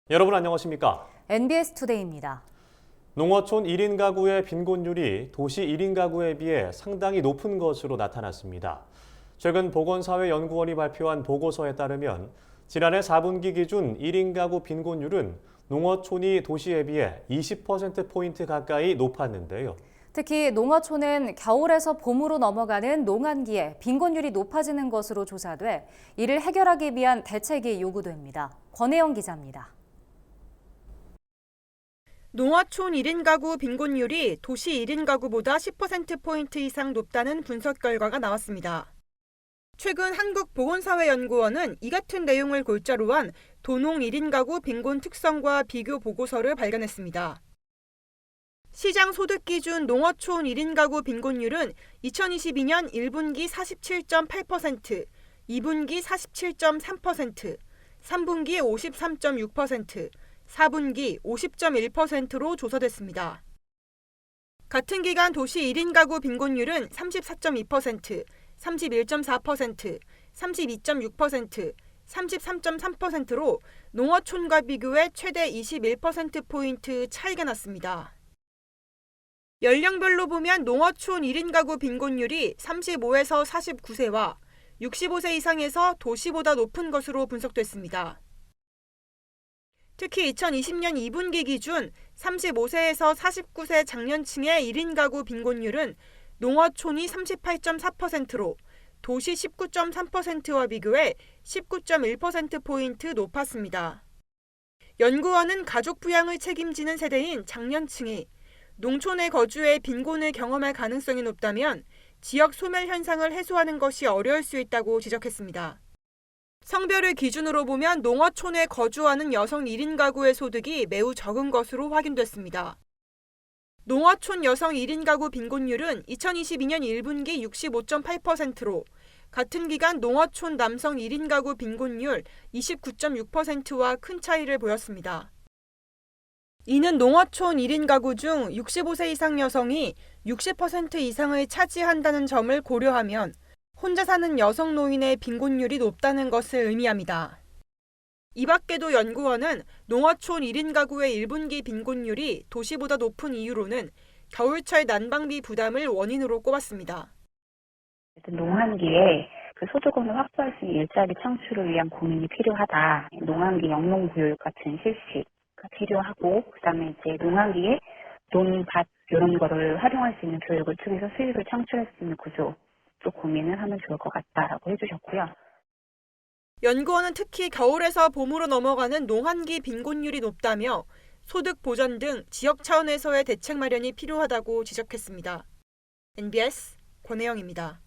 여러분 안녕하십니까? NBS 투데이입니다. 농어촌 1인 가구의 빈곤율이 도시 1인 가구에 비해 상당히 높은 것으로 나타났습니다. 최근 보건사회연구원이 발표한 보고서에 따르면 지난해 4분기 기준 1인 가구 빈곤율은 농어촌이 도시에 비해 20%포인트 가까이 높았는데요. 특히 농어촌은 겨울에서 봄으로 넘어가는 농한기에 빈곤율이 높아지는 것으로 조사돼 이를 해결하기 위한 대책이 요구됩니다. 권혜영 기자입니다. 농어촌 1인 가구 빈곤율이 도시 1인 가구보다 10%포인트 이상 높다는 분석 결과가 나왔습니다. 최근 한국보건사회연구원은 이 같은 내용을 골자로 한 도농 1인 가구 빈곤 특성과 비교 보고서를 발간했습니다. 시장 소득 기준 농어촌 1인 가구 빈곤율은 2022년 1분기 47.8%, 2분기 47.3%, 3분기 53.6%, 4분기 50.1%로 조사됐습니다. 같은 기간 도시 1인 가구 빈곤율은 34.2%, 31.4%, 32.6%, 33.3%로 농어촌과 비교해 최대 21%포인트 차이가 났습니다. 연령별로 보면 농어촌 1인 가구 빈곤율이 35에서 49세와 65세 이상에서 도시보다 높은 것으로 분석됐습니다. 특히 2020년 2분기 기준 35세에서 49세 장년층의 1인 가구 빈곤율은 농어촌이 38.4%로 도시 19.3%와 비교해 19.1%포인트 높았습니다. 연구원은 가족 부양을 책임지는 세대인 장년층이 농촌에 거주해 빈곤을 경험할 가능성이 높다면 지역 소멸 현상을 해소하는 것이 어려울 수 있다고 지적했습니다. 성별을 기준으로 보면 농어촌에 거주하는 여성 1인 가구의 소득이 매우 적은 것으로 확인됐습니다. 농어촌 여성 1인 가구 빈곤율은 2022년 1분기 65.8%로 같은 기간 농어촌 남성 1인 가구 빈곤율 29.6%와 큰 차이를 보였습니다. 이는 농어촌 1인 가구 중 65세 이상 여성이 60% 이상을 차지한다는 점을 고려하면 혼자 사는 여성 노인의 빈곤율이 높다는 것을 의미합니다. 이 밖에도 연구원은 농어촌 1인 가구의 1분기 빈곤율이 도시보다 높은 이유로는 겨울철 난방비 부담을 원인으로 꼽았습니다. 농한기에 소득원을 확보할 수 있는 일자리 창출을 위한 고민이 필요하다. 농한기 영농교육 같은 실시가 필요하고, 그다음에 이제 농한기에 논밭 이런 거를 활용할 수 있는 교육을 통해서 수익을 창출할 수 있는 구조 또 고민을 하면 좋을 것 같다라고 해주셨고요. 연구원은 특히 겨울에서 봄으로 넘어가는 농한기 빈곤율이 높다며 소득 보전 등 지역 차원에서의 대책 마련이 필요하다고 지적했습니다. NBS 권혜영입니다.